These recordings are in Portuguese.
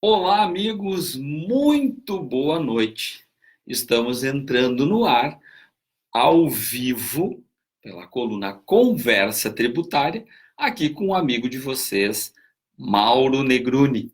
Olá, amigos, muito boa noite. Estamos entrando no ar, ao vivo, pela coluna Conversa Tributária, aqui com um amigo de vocês, Mauro Negruni.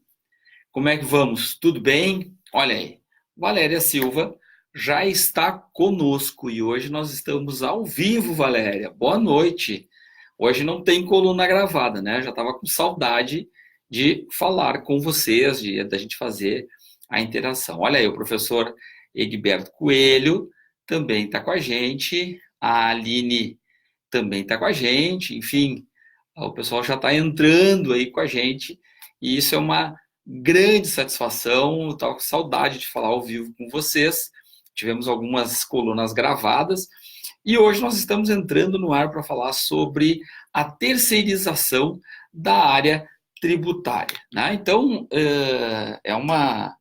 Como é que vamos? Tudo bem? Olha aí, Valéria Silva já está conosco e hoje nós estamos ao vivo, Valéria. Boa noite. Hoje não tem coluna gravada, né? Já estava com saudade de falar com vocês, da gente fazer a interação. Olha aí, o professor Egberto Coelho também está com a gente, a Aline também está com a gente, enfim, o pessoal já está entrando aí com a gente e isso é uma grande satisfação. Estava com saudade de falar ao vivo com vocês. Tivemos algumas colunas gravadas e hoje nós estamos entrando no ar para falar sobre a terceirização da área tributária, né? Então, é uma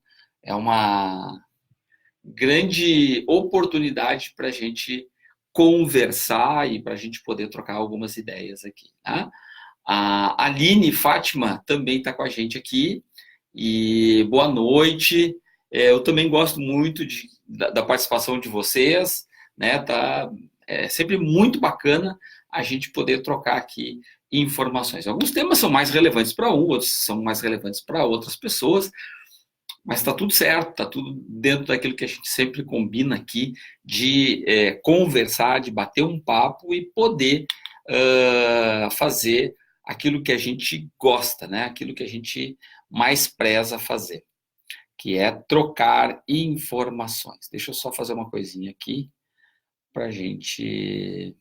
grande oportunidade para a gente conversar e para a gente poder trocar algumas ideias aqui, né? A Aline Fátima também está com a gente aqui e boa noite. Eu também gosto muito da participação de vocês, né? É sempre muito bacana a gente poder trocar aqui informações. Alguns temas são mais relevantes para outros são mais relevantes para outras pessoas, mas está tudo certo, está tudo dentro daquilo que a gente sempre combina aqui de conversar, de bater um papo e poder fazer aquilo que a gente gosta, né? Aquilo que a gente mais preza fazer, que é trocar informações. Deixa eu só fazer uma coisinha aqui para a gente.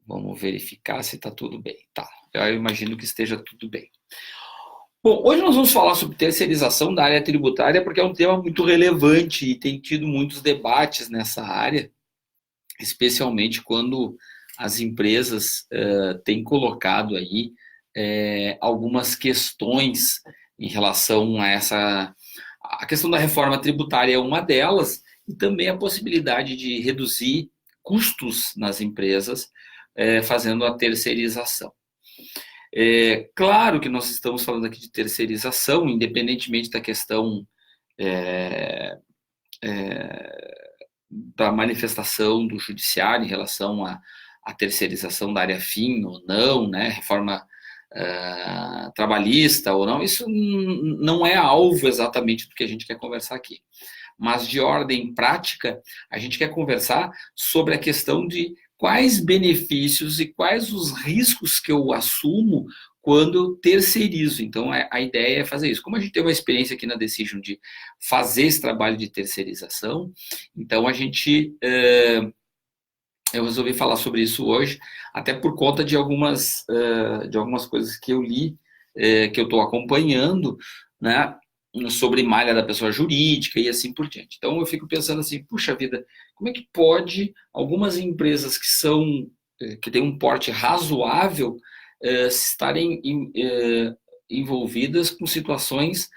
Vamos verificar se está tudo bem. Tá, eu imagino que esteja tudo bem. Bom, hoje nós vamos falar sobre terceirização da área tributária, porque é um tema muito relevante e tem tido muitos debates nessa área, especialmente quando as empresas têm colocado aí algumas questões em relação a essa. A questão da reforma tributária é uma delas, e também a possibilidade de reduzir custos nas empresas fazendo a terceirização. Claro que nós estamos falando aqui de terceirização, independentemente da questão é, da manifestação do judiciário em relação à terceirização da área fim ou não, né, reforma trabalhista ou não, isso não é alvo exatamente do que a gente quer conversar aqui. Mas de ordem prática, a gente quer conversar sobre a questão de quais benefícios e quais os riscos que eu assumo quando eu terceirizo. Então, a ideia é fazer isso. Como a gente teve uma experiência aqui na Decision de fazer esse trabalho de terceirização, então eu resolvi falar sobre isso hoje, até por conta de algumas coisas que eu li, que eu estou acompanhando, né, sobre malha da pessoa jurídica e assim por diante. Então eu fico pensando assim, puxa vida, como é que pode algumas empresas que têm um porte razoável estarem envolvidas com situações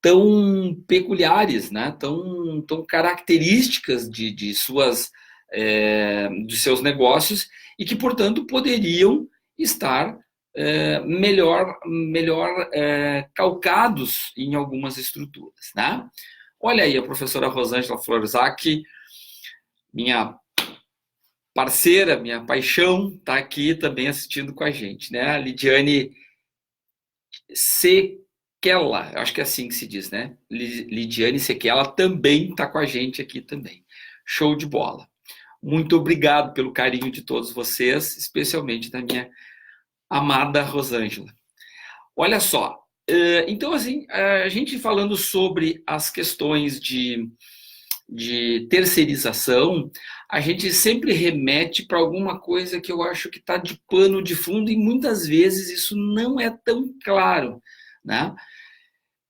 tão peculiares, né? tão características de seus negócios e que, portanto, poderiam estar melhor calcados em algumas estruturas, né? Olha aí a professora Rosângela Florzak, minha parceira, minha paixão, está aqui também assistindo com a gente, né? A Lidiane Sequela, acho que é assim que se diz, né? Lidiane Sequela também está com a gente aqui também. Show de bola. Muito obrigado pelo carinho de todos vocês, especialmente da minha amada Rosângela. Olha só, então assim, a gente falando sobre as questões de terceirização, a gente sempre remete para alguma coisa que eu acho que está de pano de fundo e muitas vezes isso não é tão claro, né?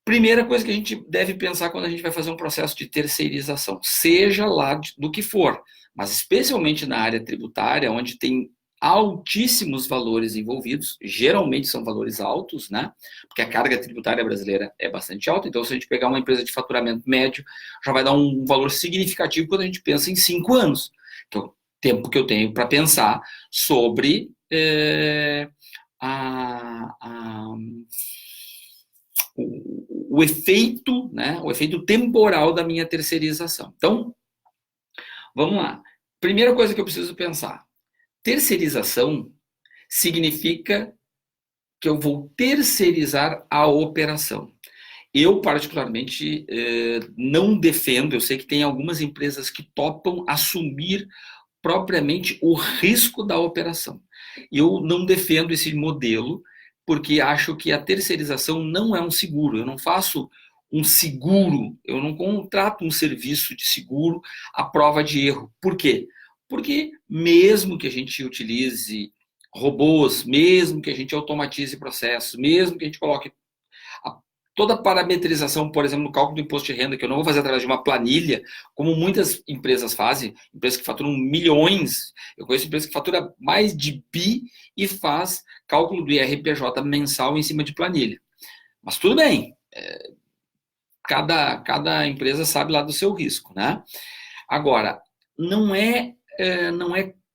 Primeira coisa que a gente deve pensar quando a gente vai fazer um processo de terceirização, seja lá do que for, mas especialmente na área tributária, onde tem altíssimos valores envolvidos, geralmente são valores altos, né? Porque a carga tributária brasileira é bastante alta, então se a gente pegar uma empresa de faturamento médio, já vai dar um valor significativo quando a gente pensa em 5 anos, que é o tempo que eu tenho para pensar sobre a o efeito, né, o efeito temporal da minha terceirização. Então, vamos lá. Primeira coisa que eu preciso pensar. Terceirização significa que eu vou terceirizar a operação. Eu, particularmente, não defendo, eu sei que tem algumas empresas que topam assumir propriamente o risco da operação. Eu não defendo esse modelo, porque acho que a terceirização não é um seguro. Eu não faço um seguro, eu não contrato um serviço de seguro à prova de erro. Por quê? Porque mesmo que a gente utilize robôs, mesmo que a gente automatize processos, mesmo que a gente coloque toda a parametrização, por exemplo, no cálculo do imposto de renda, que eu não vou fazer através de uma planilha, como muitas empresas fazem, empresas que faturam milhões, eu conheço empresas que faturam mais de bi e faz cálculo do IRPJ mensal em cima de planilha. Mas tudo bem, cada empresa sabe lá do seu risco, né? Agora, não é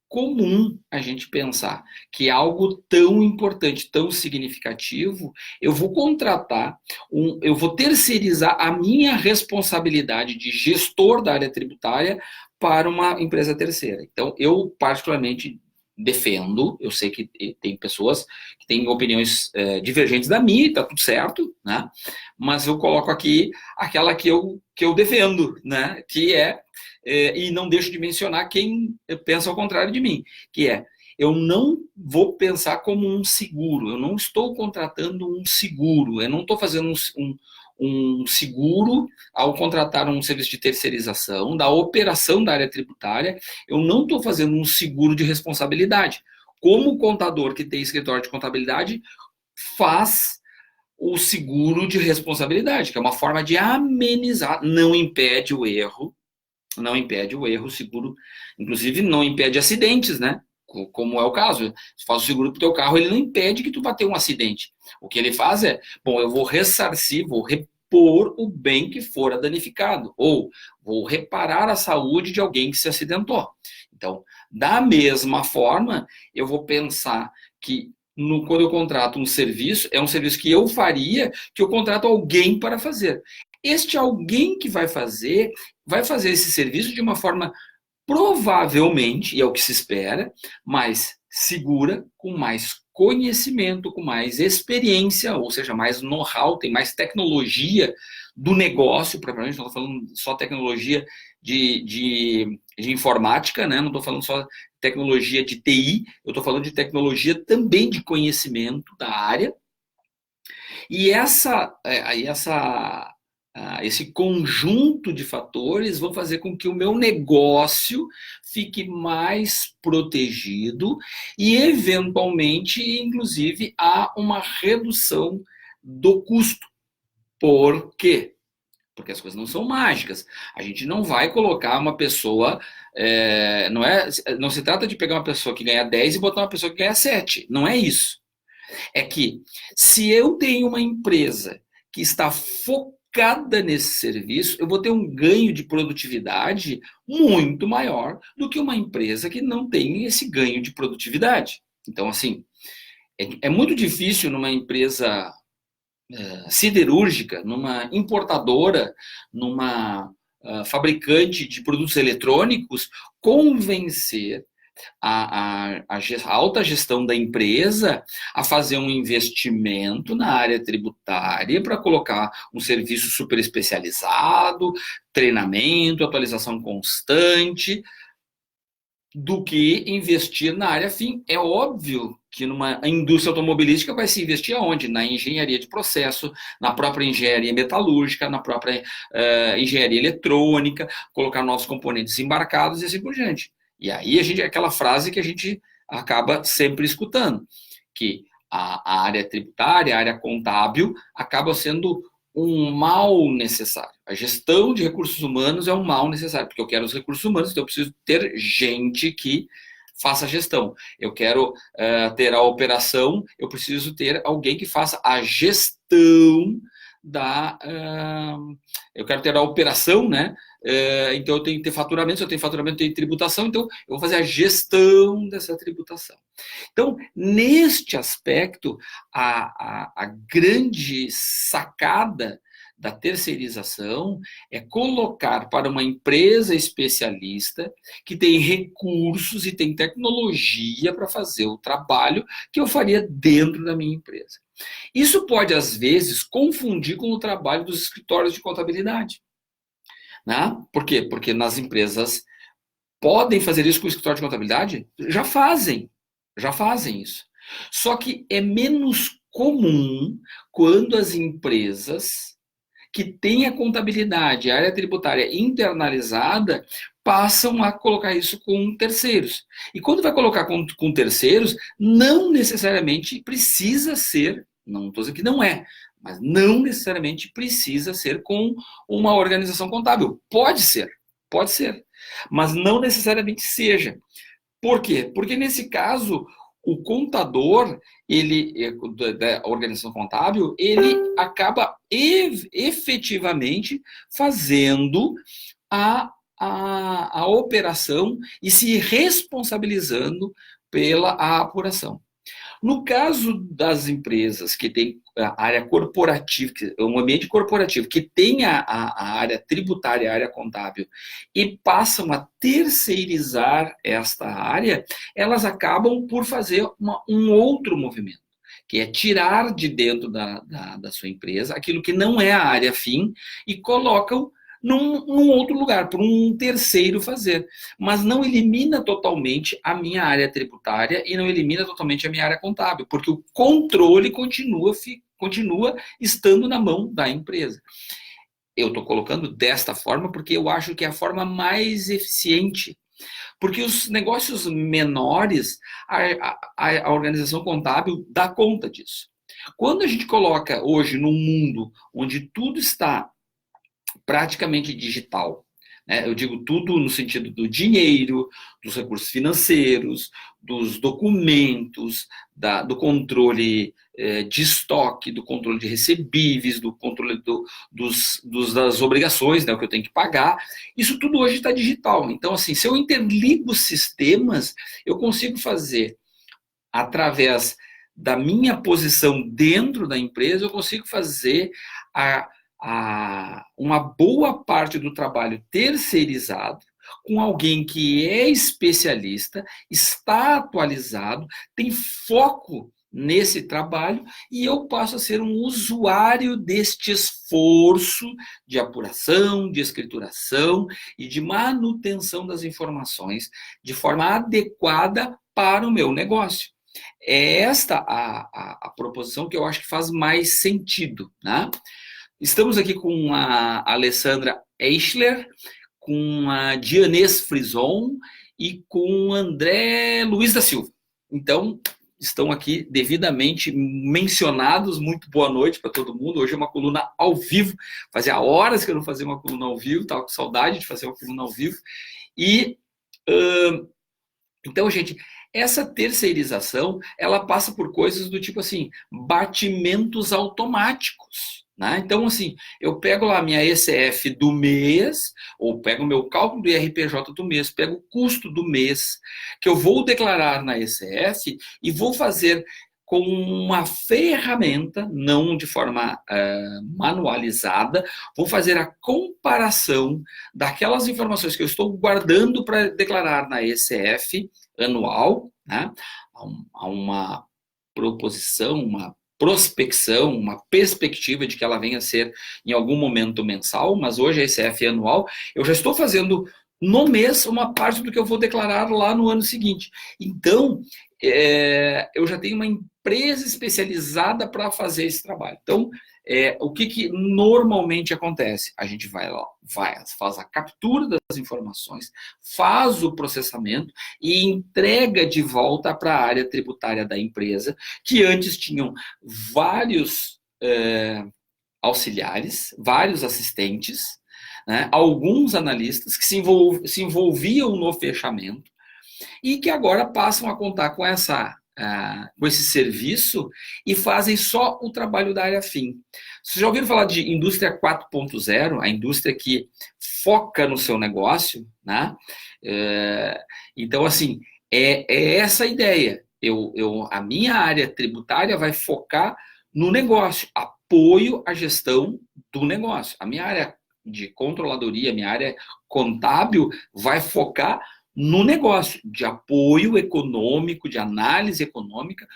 comum a gente pensar que algo tão importante, tão significativo, eu vou contratar, eu vou terceirizar a minha responsabilidade de gestor da área tributária para uma empresa terceira. Então, eu particularmente defendo, eu sei que tem pessoas que têm opiniões divergentes da minha, e está tudo certo, né? Mas eu coloco aqui aquela que eu defendo, né? Que e não deixo de mencionar quem pensa ao contrário de mim, que eu não vou pensar como um seguro, eu não estou contratando um seguro, eu não estou fazendo um seguro ao contratar um serviço de terceirização da operação da área tributária, eu não estou fazendo um seguro de responsabilidade. Como o contador que tem escritório de contabilidade faz o seguro de responsabilidade, que é uma forma de amenizar, não impede o erro, o seguro, inclusive não impede acidentes, né? Como é o caso. Se faz o seguro pro teu carro, ele não impede que tu vá ter um acidente. O que ele faz eu vou ressarcir, vou repor o bem que fora danificado, ou vou reparar a saúde de alguém que se acidentou. Então, da mesma forma, eu vou pensar que quando eu contrato um serviço, é um serviço que eu faria, que eu contrato alguém para fazer. Este alguém que vai fazer esse serviço de uma forma provavelmente, e é o que se espera, mais segura, com mais conhecimento, com mais experiência, ou seja, mais know-how, tem mais tecnologia do negócio, propriamente, não estou falando só tecnologia de informática, né? Não estou falando só tecnologia de TI, eu estou falando de tecnologia também de conhecimento da área. E esse conjunto de fatores vão fazer com que o meu negócio fique mais protegido e, eventualmente, inclusive, há uma redução do custo. Por quê? Porque as coisas não são mágicas. A gente não vai colocar uma pessoa... não se trata de pegar uma pessoa que ganha 10 e botar uma pessoa que ganha 7. Não é isso. É que, se eu tenho uma empresa que está focada nesse serviço, eu vou ter um ganho de produtividade muito maior do que uma empresa que não tem esse ganho de produtividade. Então, assim, é muito difícil numa empresa siderúrgica, numa importadora, numa fabricante de produtos eletrônicos, convencer a alta gestão da empresa a fazer um investimento na área tributária para colocar um serviço super especializado, treinamento, atualização constante, do que investir na área fim. É óbvio que numa indústria automobilística vai se investir aonde? Na engenharia de processo, na própria engenharia metalúrgica, na própria engenharia eletrônica, colocar novos componentes embarcados e assim por diante. E aí aquela frase que a gente acaba sempre escutando, que a área tributária, a área contábil, acaba sendo um mal necessário. A gestão de recursos humanos é um mal necessário, porque eu quero os recursos humanos, então eu preciso ter gente que faça a gestão. Eu quero ter a operação, eu preciso ter alguém que faça a gestão eu quero ter a operação, né? Então eu tenho que ter faturamento, se eu tenho faturamento, eu tenho tributação, então eu vou fazer a gestão dessa tributação. Então, neste aspecto, a grande sacada da terceirização é colocar para uma empresa especialista que tem recursos e tem tecnologia para fazer o trabalho que eu faria dentro da minha empresa. Isso pode, às vezes, confundir com o trabalho dos escritórios de contabilidade. Né? Por quê? Porque nas empresas podem fazer isso com o escritório de contabilidade? Já fazem isso. Só que é menos comum quando as empresas que têm a contabilidade, a área tributária internalizada, passam a colocar isso com terceiros. E quando vai colocar com terceiros, não necessariamente precisa ser, não estou dizendo que não é, mas não necessariamente precisa ser com uma organização contábil. Pode ser, mas não necessariamente seja. Por quê? Porque nesse caso, o contador, da organização contábil, ele acaba efetivamente fazendo a operação e se responsabilizando pela apuração. No caso das empresas que têm a área corporativa, um ambiente corporativo, que tem a área tributária, a área contábil, e passam a terceirizar esta área, elas acabam por fazer um outro movimento, que é tirar de dentro da sua empresa aquilo que não é a área fim e colocam num outro lugar, para um terceiro fazer. Mas não elimina totalmente a minha área tributária e não elimina totalmente a minha área contábil, porque o controle continua estando na mão da empresa. Eu estou colocando desta forma porque eu acho que é a forma mais eficiente. Porque os negócios menores, a organização contábil dá conta disso. Quando a gente coloca hoje num mundo onde tudo está praticamente digital, né? Eu digo tudo no sentido do dinheiro, dos recursos financeiros, dos documentos, do controle de estoque, do controle de recebíveis, do controle das obrigações, né, o que eu tenho que pagar. Isso tudo hoje está digital. Então, assim, se eu interligo sistemas, eu consigo fazer, através da minha posição dentro da empresa, eu consigo fazer uma boa parte do trabalho terceirizado com alguém que é especialista, está atualizado, tem foco nesse trabalho e eu passo a ser um usuário deste esforço de apuração, de escrituração e de manutenção das informações de forma adequada para o meu negócio. É esta a proposição que eu acho que faz mais sentido, né? Estamos aqui com a Alessandra Eichler, com a Dianês Frison e com o André Luiz da Silva. Então, estão aqui devidamente mencionados. Muito boa noite para todo mundo. Hoje é uma coluna ao vivo. Fazia horas que eu não fazia uma coluna ao vivo, estava com saudade de fazer uma coluna ao vivo. E, então, gente, essa terceirização, ela passa por coisas do tipo assim, batimentos automáticos. Né? Então, assim, eu pego lá a minha ECF do mês, ou pego o meu cálculo do IRPJ do mês, pego o custo do mês, que eu vou declarar na ECF e vou fazer com uma ferramenta, não de forma manualizada, vou fazer a comparação daquelas informações que eu estou guardando para declarar na ECF anual, né? A uma proposição, uma prospecção, uma perspectiva de que ela venha a ser em algum momento mensal, mas hoje a ECF é anual, eu já estou fazendo no mês uma parte do que eu vou declarar lá no ano seguinte. Então, eu já tenho uma empresa especializada para fazer esse trabalho. Então, o que normalmente acontece? A gente vai lá, faz a captura das informações, faz o processamento e entrega de volta para a área tributária da empresa, que antes tinham vários auxiliares, vários assistentes, né, alguns analistas que se envolviam no fechamento e que agora passam a contar com essa com esse serviço e fazem só o trabalho da área fim. Vocês já ouviram falar de indústria 4.0, a indústria que foca no seu negócio, né? Então, assim, é essa a ideia. A minha área tributária vai focar no negócio, apoio à gestão do negócio. A minha área de controladoria, a minha área contábil vai focar no negócio, de apoio econômico, de análise econômica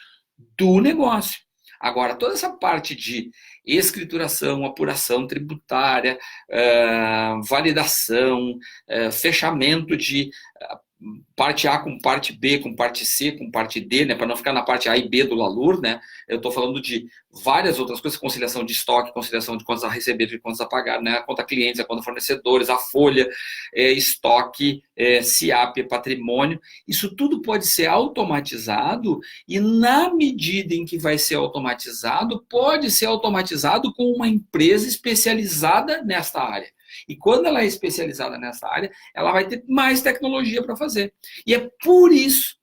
do negócio. Agora, toda essa parte de escrituração, apuração tributária, validação, fechamento de parte A com parte B, com parte C, com parte D, né, para não ficar na parte A e B do LALUR, né, eu estou falando de várias outras coisas, conciliação de estoque, conciliação de contas a receber, de contas a pagar, né, a conta clientes, a conta fornecedores, a folha, estoque, SIAP, patrimônio, isso tudo pode ser automatizado e na medida em que vai ser automatizado, pode ser automatizado com uma empresa especializada nesta área. E quando ela é especializada nessa área, ela vai ter mais tecnologia para fazer. E é por isso,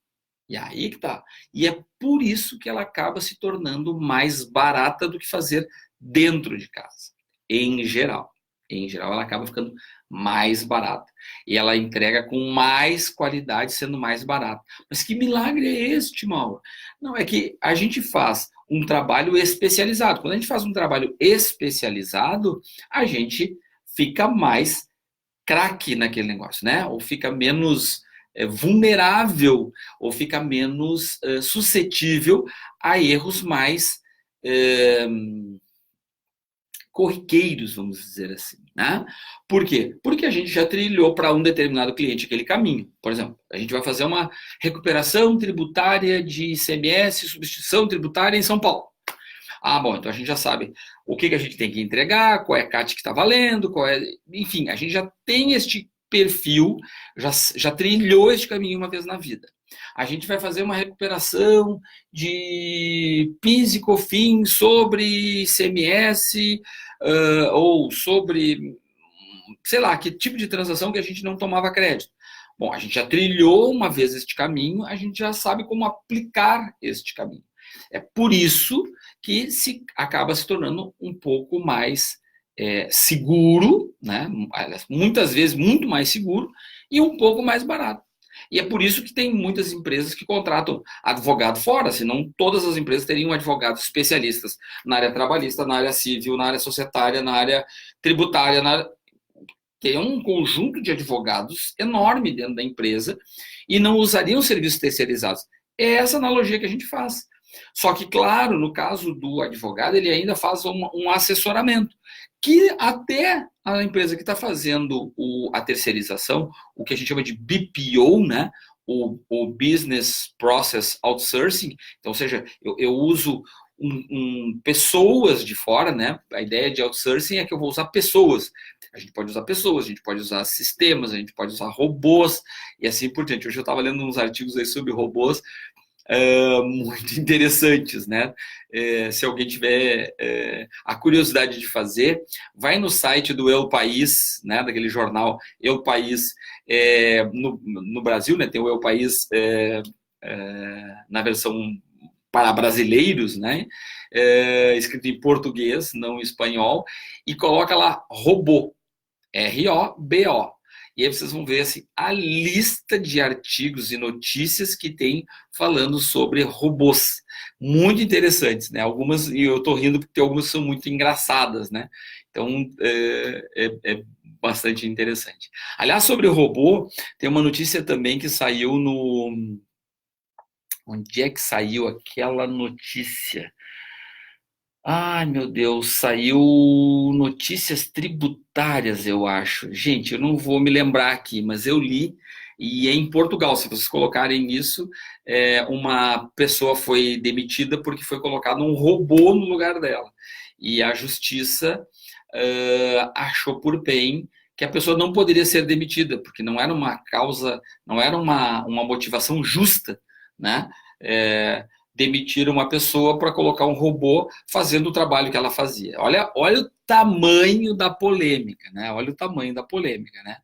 e aí que tá, e é por isso que ela acaba se tornando mais barata do que fazer dentro de casa, em geral. Em geral, ela acaba ficando mais barata. E ela entrega com mais qualidade, sendo mais barata. Mas que milagre é este, Mauro? Não, é que a gente faz um trabalho especializado. Quando a gente faz um trabalho especializado, a gente fica mais craque naquele negócio, né? Ou fica menos vulnerável, ou fica menos suscetível a erros mais corriqueiros, vamos dizer assim, né? Por quê? Porque a gente já trilhou para um determinado cliente aquele caminho. Por exemplo, a gente vai fazer uma recuperação tributária de ICMS, substituição tributária em São Paulo. Bom, então a gente já sabe o que a gente tem que entregar, qual é a CAT que está valendo, enfim, a gente já tem este perfil, já trilhou este caminho uma vez na vida. A gente vai fazer uma recuperação de PIS e COFINS sobre ICMS, ou sobre, sei lá, que tipo de transação que a gente não tomava crédito. Bom, a gente já trilhou uma vez este caminho, a gente já sabe como aplicar este caminho. É por isso que acaba se tornando um pouco mais seguro, né? Muitas vezes muito mais seguro e um pouco mais barato. E é por isso que tem muitas empresas que contratam advogado fora, senão todas as empresas teriam advogados especialistas na área trabalhista, na área civil, na área societária, na área tributária, tem um conjunto de advogados enorme dentro da empresa e não usariam serviços terceirizados. É essa analogia que a gente faz. Só que, claro, no caso do advogado, ele ainda faz um assessoramento, que até a empresa que está fazendo a terceirização, o que a gente chama de BPO, né? O Business Process Outsourcing, então, ou seja, eu uso pessoas de fora, né? A ideia de outsourcing é que eu vou usar pessoas. A gente pode usar pessoas, a gente pode usar sistemas, a gente pode usar robôs e assim por diante. Hoje eu estava lendo uns artigos aí sobre robôs, muito interessantes, né? Se alguém tiver a curiosidade de fazer, vai no site do El País, né? Daquele jornal El País, no Brasil, né? Tem o El País na versão para brasileiros, né? Escrito em português, não em espanhol, e coloca lá robô, ROBO. E aí vocês vão ver assim, a lista de artigos e notícias que tem falando sobre robôs. Muito interessantes, né? Algumas, e eu estou rindo porque algumas são muito engraçadas, né? Então, é bastante interessante. Aliás, sobre o robô, tem uma notícia também que saiu no... Onde é que saiu aquela notícia? Ai, meu Deus, saiu notícias tributárias, eu acho. Gente, eu não vou me lembrar aqui, mas eu li e é em Portugal. Se vocês colocarem isso, uma pessoa foi demitida porque foi colocado um robô no lugar dela. E a justiça achou por bem que a pessoa não poderia ser demitida, porque não era uma causa, não era uma motivação justa, né? Demitir uma pessoa para colocar um robô fazendo o trabalho que ela fazia. Olha o tamanho da polêmica, né? Olha o tamanho da polêmica, né?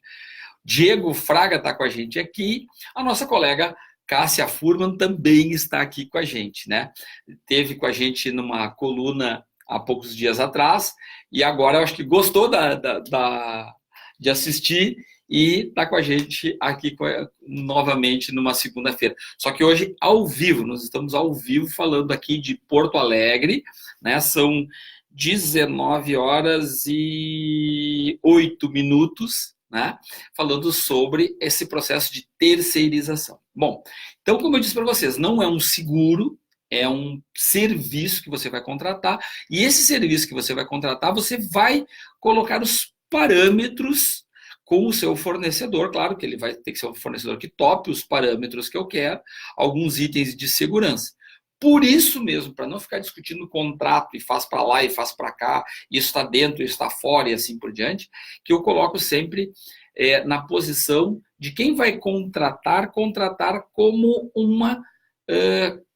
Diego Fraga está com a gente aqui, a nossa colega Cássia Furman também está aqui com a gente, né? Teve com a gente numa coluna há poucos dias atrás, e agora eu acho que gostou de assistir e está com a gente aqui novamente numa segunda-feira. Só que hoje, ao vivo, nós estamos ao vivo falando aqui de Porto Alegre, né? São 19 horas e 8 minutos, né? Falando sobre esse processo de terceirização. Bom, então, como eu disse para vocês, não é um seguro, é um serviço que você vai contratar, e esse serviço que você vai contratar, você vai colocar os parâmetros com o seu fornecedor, claro que ele vai ter que ser um fornecedor que tope os parâmetros que eu quero, alguns itens de segurança. Por isso mesmo, para não ficar discutindo contrato e faz para lá e faz para cá, isso está dentro, isso está fora e assim por diante, que eu coloco sempre na posição de quem vai contratar como uma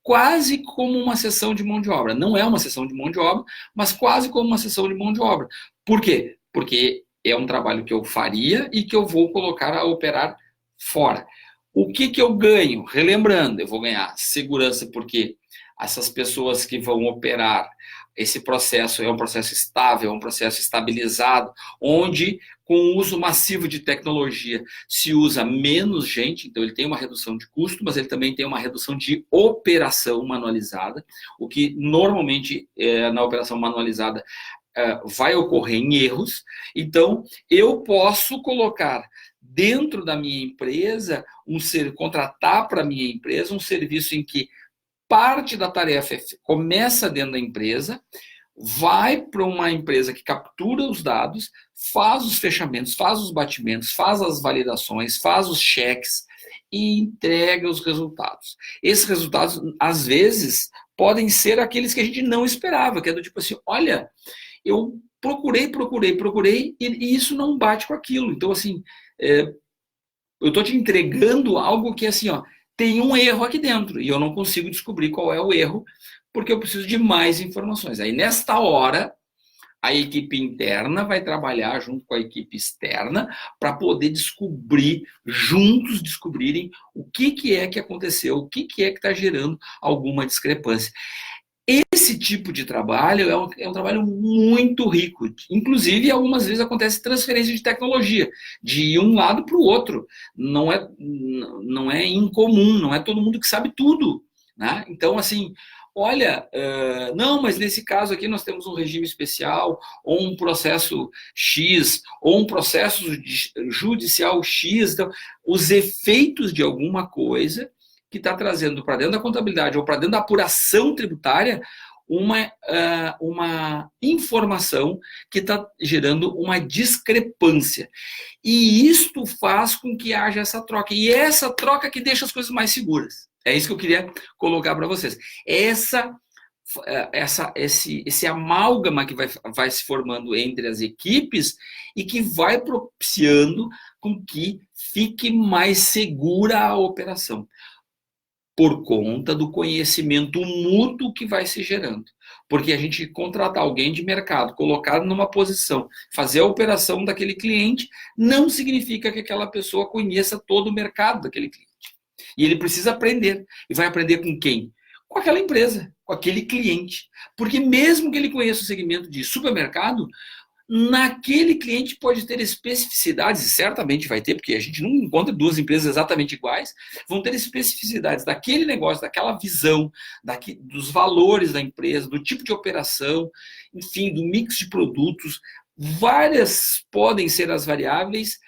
quase como uma cessão de mão de obra. Não é uma cessão de mão de obra, mas quase como uma cessão de mão de obra. Por quê? Porque é um trabalho que eu faria e que eu vou colocar a operar fora. O que eu ganho? Relembrando, eu vou ganhar segurança porque essas pessoas que vão operar, esse processo é um processo estável, é um processo estabilizado, onde com o uso massivo de tecnologia se usa menos gente, então ele tem uma redução de custo, mas ele também tem uma redução de operação manualizada, o que normalmente na operação manualizada vai ocorrer em erros. Então eu posso colocar dentro da minha empresa, contratar para a minha empresa um serviço em que parte da tarefa começa dentro da empresa, vai para uma empresa que captura os dados, faz os fechamentos, faz os batimentos, faz as validações, faz os cheques e entrega os resultados. Esses resultados, às vezes, podem ser aqueles que a gente não esperava, que é do tipo assim, olha, eu procurei, e isso não bate com aquilo. Então, assim, eu estou te entregando algo que, assim, ó, tem um erro aqui dentro e eu não consigo descobrir qual é o erro porque eu preciso de mais informações. Aí, nesta hora, a equipe interna vai trabalhar junto com a equipe externa para poder juntos descobrirem o que é que aconteceu, o que é que está gerando alguma discrepância. Esse tipo de trabalho é um trabalho muito rico. Inclusive, algumas vezes acontece transferência de tecnologia de um lado para o outro. Não é incomum, não é todo mundo que sabe tudo, né? Então, assim, olha, não, mas nesse caso aqui nós temos um regime especial, ou um processo X, ou um processo judicial X. Então, os efeitos de alguma coisa que está trazendo para dentro da contabilidade ou para dentro da apuração tributária uma informação que está gerando uma discrepância. E isto faz com que haja essa troca. E é essa troca que deixa as coisas mais seguras. É isso que eu queria colocar para vocês. Esse amálgama que vai se formando entre as equipes e que vai propiciando com que fique mais segura a operação, por conta do conhecimento mútuo que vai se gerando. Porque a gente contratar alguém de mercado, colocar numa posição, fazer a operação daquele cliente, não significa que aquela pessoa conheça todo o mercado daquele cliente. E ele precisa aprender. E vai aprender com quem? Com aquela empresa, com aquele cliente. Porque mesmo que ele conheça o segmento de supermercado, naquele cliente pode ter especificidades, e certamente vai ter, porque a gente não encontra duas empresas exatamente iguais, vão ter especificidades daquele negócio, daquela visão, dos valores da empresa, do tipo de operação, enfim, do mix de produtos. Várias podem ser as variáveis,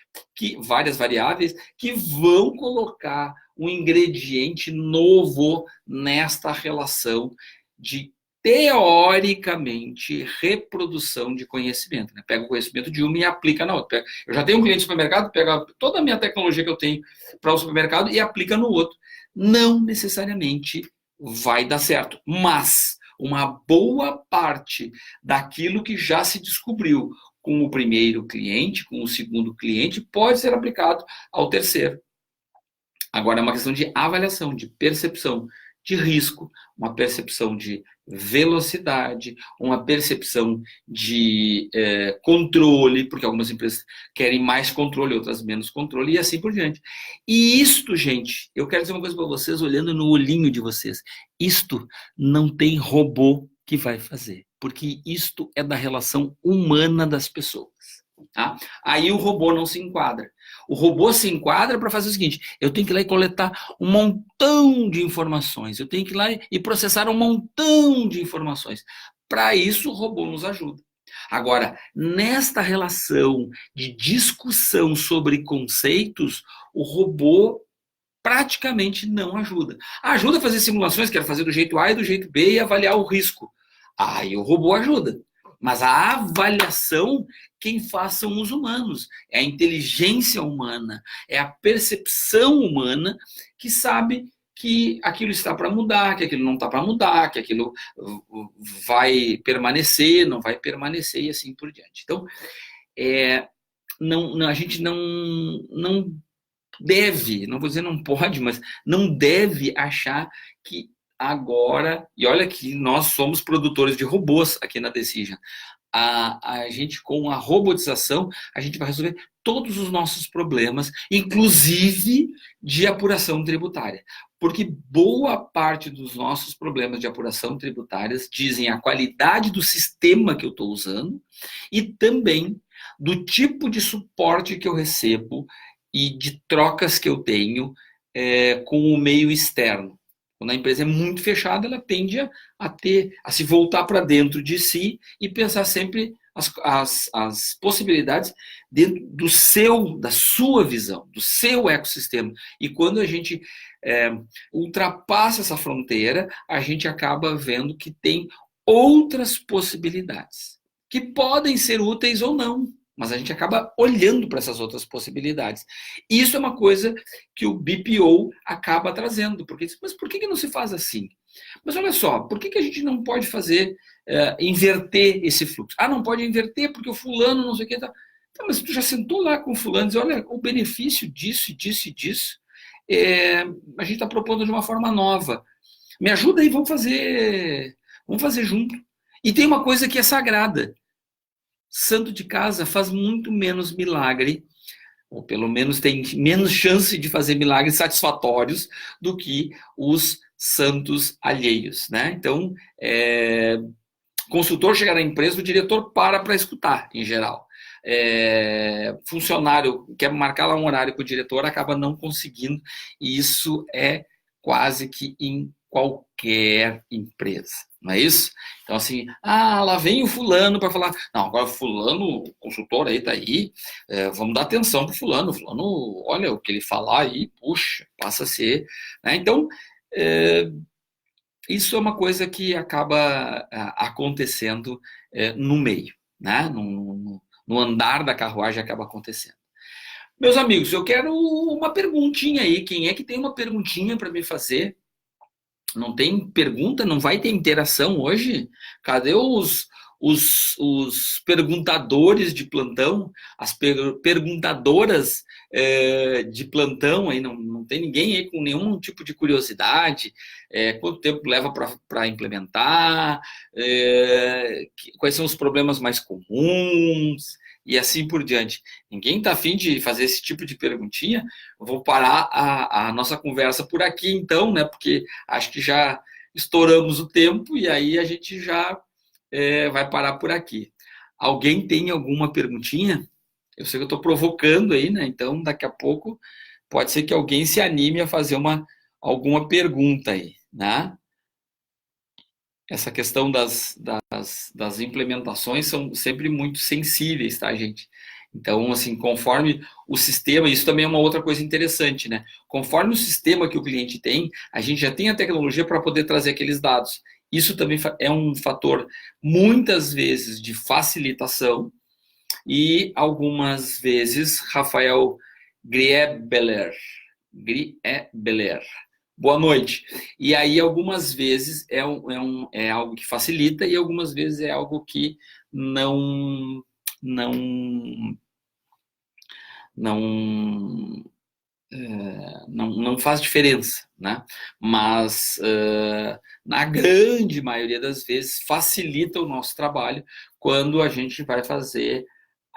várias variáveis que vão colocar um ingrediente novo nesta relação de teoricamente, reprodução de conhecimento. Né? Pega o conhecimento de uma e aplica na outra. Eu já tenho um cliente de supermercado, pega toda a minha tecnologia que eu tenho para o supermercado e aplica no outro. Não necessariamente vai dar certo, mas uma boa parte daquilo que já se descobriu com o primeiro cliente, com o segundo cliente, pode ser aplicado ao terceiro. Agora é uma questão de avaliação, de percepção, de risco, uma percepção de velocidade, uma percepção de controle, porque algumas empresas querem mais controle, outras menos controle, e assim por diante. E isto, gente, eu quero dizer uma coisa para vocês, olhando no olhinho de vocês, isto não tem robô que vai fazer, porque isto é da relação humana das pessoas. Tá? Aí o robô não se enquadra. O robô se enquadra para fazer o seguinte: eu tenho que ir lá e coletar um montão de informações, eu tenho que ir lá e processar um montão de informações. Para isso, o robô nos ajuda. Agora, nesta relação de discussão sobre conceitos, o robô praticamente não ajuda. Ajuda a fazer simulações, quero fazer do jeito A e do jeito B e avaliar o risco. Aí o robô ajuda. Mas a avaliação, quem faz são os humanos. É a inteligência humana, é a percepção humana que sabe que aquilo está para mudar, que aquilo não está para mudar, que aquilo vai permanecer, não vai permanecer e assim por diante. Então, a gente não deve, não vou dizer não pode, mas não deve achar que agora, e olha que nós somos produtores de robôs aqui na Decision, a gente com a robotização, a gente vai resolver todos os nossos problemas, inclusive de apuração tributária. Porque boa parte dos nossos problemas de apuração tributária dizem a qualidade do sistema que eu estou usando e também do tipo de suporte que eu recebo e de trocas que eu tenho com o meio externo. Quando a empresa é muito fechada, ela tende a se voltar para dentro de si e pensar sempre as possibilidades dentro da sua visão, do seu ecossistema. E quando a gente ultrapassa essa fronteira, a gente acaba vendo que tem outras possibilidades, que podem ser úteis ou não. Mas a gente acaba olhando para essas outras possibilidades. E isso é uma coisa que o BPO acaba trazendo. Porque, mas por que não se faz assim? Mas olha só, por que a gente não pode fazer, inverter esse fluxo? Ah, não pode inverter porque o fulano não sei o que. Tá, mas tu já sentou lá com o fulano e diz, olha, o benefício disso, disso e disso, a gente está propondo de uma forma nova. Me ajuda aí, vamos fazer junto. E tem uma coisa que é sagrada. Santo de casa faz muito menos milagre, ou pelo menos tem menos chance de fazer milagres satisfatórios do que os santos alheios, né? Então, consultor chega na empresa, o diretor para escutar, em geral. Funcionário quer marcar lá um horário com o diretor, acaba não conseguindo, e isso é quase que em qualquer empresa, não é isso? Então, assim, lá vem o fulano para falar, não, agora o fulano, o consultor aí tá aí, vamos dar atenção pro fulano, olha, o que ele falar aí, puxa, passa a ser, né? Então, isso é uma coisa que acaba acontecendo no meio, né? No andar da carruagem acaba acontecendo. Meus amigos, eu quero uma perguntinha aí, quem é que tem uma perguntinha para me fazer? Não tem pergunta? Não vai ter interação hoje? Cadê os perguntadores de plantão? As perguntadoras de plantão? Aí não tem ninguém aí com nenhum tipo de curiosidade? Quanto tempo leva para implementar? Quais são os problemas mais comuns? E assim por diante. Ninguém está afim de fazer esse tipo de perguntinha? Eu vou parar a nossa conversa por aqui, então, né? Porque acho que já estouramos o tempo e aí a gente já vai parar por aqui. Alguém tem alguma perguntinha? Eu sei que eu estou provocando aí, né? Então, daqui a pouco, pode ser que alguém se anime a fazer alguma pergunta aí, né? Essa questão das implementações são sempre muito sensíveis, tá, gente? Então, assim, conforme o sistema, isso também é uma outra coisa interessante, né? Conforme o sistema que o cliente tem, a gente já tem a tecnologia para poder trazer aqueles dados. Isso também é um fator, muitas vezes, de facilitação e algumas vezes, Rafael Griebeler, boa noite. E aí, algumas vezes, é algo que facilita e algumas vezes é algo que não, não não faz diferença, né? Mas na grande maioria das vezes facilita o nosso trabalho quando a gente vai fazer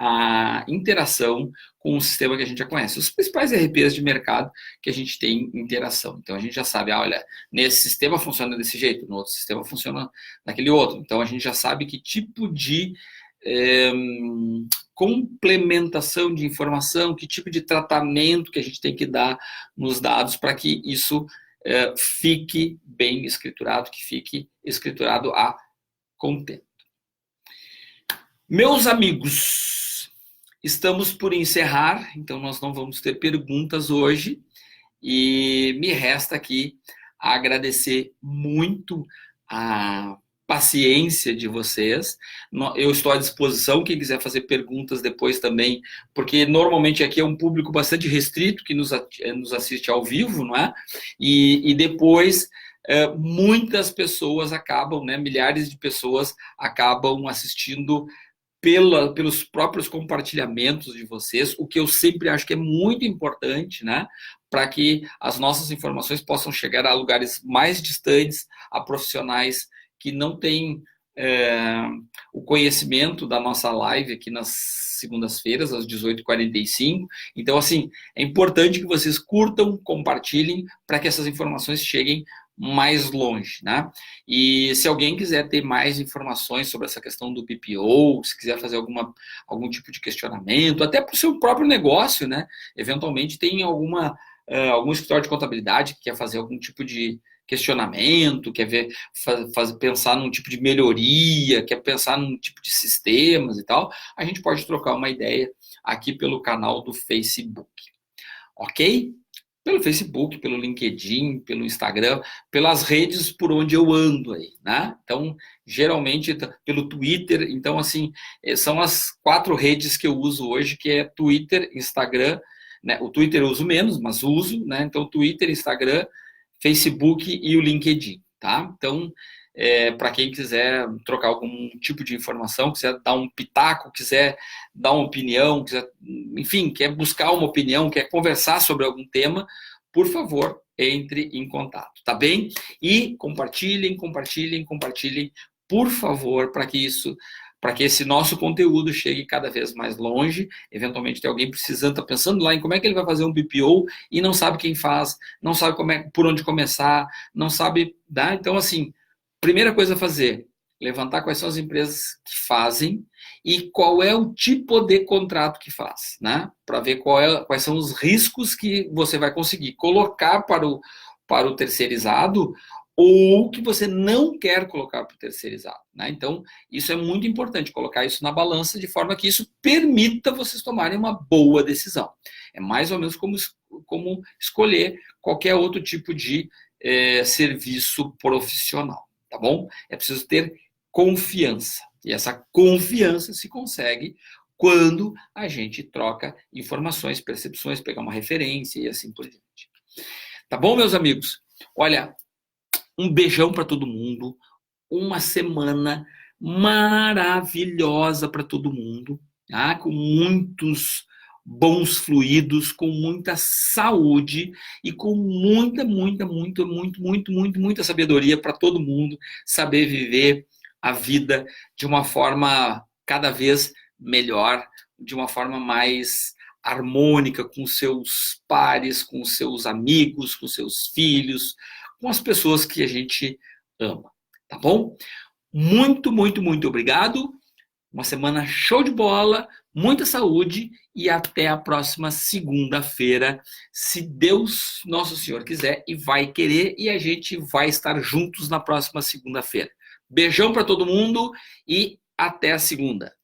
a interação com o sistema que a gente já conhece. Os principais RPs de mercado que a gente tem interação. Então a gente já sabe, olha, nesse sistema funciona desse jeito, no outro sistema funciona daquele outro. Então a gente já sabe que tipo de é, complementação de informação, que tipo de tratamento que a gente tem que dar nos dados para que isso fique bem escriturado, que fique escriturado a contento. Meus amigos, estamos por encerrar, então nós não vamos ter perguntas hoje e me resta aqui agradecer muito a paciência de vocês. Eu estou à disposição, quem quiser fazer perguntas depois também, porque normalmente aqui é um público bastante restrito que nos assiste ao vivo, não é? E depois muitas pessoas acabam, né, milhares de pessoas acabam assistindo pelos próprios compartilhamentos de vocês, o que eu sempre acho que é muito importante, né? Para que as nossas informações possam chegar a lugares mais distantes, a profissionais que não têm o conhecimento da nossa live aqui nas segundas-feiras, às 18h45. Então, assim, é importante que vocês curtam, compartilhem, para que essas informações cheguem mais longe, né? E se alguém quiser ter mais informações sobre essa questão do PPO, se quiser fazer algum tipo de questionamento, até para o seu próprio negócio, né? Eventualmente tem algum escritório de contabilidade que quer fazer algum tipo de questionamento, quer ver, pensar num tipo de melhoria, quer pensar num tipo de sistemas e tal, a gente pode trocar uma ideia aqui pelo canal do Facebook, ok? Pelo Facebook, pelo LinkedIn, pelo Instagram, pelas redes por onde eu ando aí, né? Então, geralmente pelo Twitter. Então, assim, são as 4 redes que eu uso hoje, que é Twitter, Instagram, né? O Twitter eu uso menos, mas uso, né? Então, Twitter, Instagram, Facebook e o LinkedIn, tá? Então, para quem quiser trocar algum tipo de informação, quiser dar um pitaco, quiser dar uma opinião, quiser, enfim, quer buscar uma opinião, quer conversar sobre algum tema, por favor, entre em contato, tá bem? E compartilhem, por favor, para que esse nosso conteúdo chegue cada vez mais longe. Eventualmente tem alguém precisando, está pensando lá em como é que ele vai fazer um BPO e não sabe quem faz, não sabe por onde começar, não sabe, tá? Então, assim, primeira coisa a fazer, levantar quais são as empresas que fazem e qual é o tipo de contrato que faz, né? Para ver quais são os riscos que você vai conseguir colocar para o terceirizado ou que você não quer colocar para o terceirizado, né? Então, isso é muito importante, colocar isso na balança de forma que isso permita vocês tomarem uma boa decisão. É mais ou menos como escolher qualquer outro tipo de serviço profissional, tá bom? É preciso ter confiança. E essa confiança se consegue quando a gente troca informações, percepções, pegar uma referência e assim por diante. Tá bom, meus amigos? Olha, um beijão para todo mundo, uma semana maravilhosa para todo mundo, tá? Com muitos bons fluidos, com muita saúde e com muita sabedoria para todo mundo saber viver a vida de uma forma cada vez melhor, de uma forma mais harmônica com seus pares, com seus amigos, com seus filhos, com as pessoas que a gente ama, tá bom? Muito obrigado. Uma semana show de bola, muita saúde e até a próxima segunda-feira, se Deus Nosso Senhor quiser e vai querer, e a gente vai estar juntos na próxima segunda-feira. Beijão para todo mundo e até a segunda.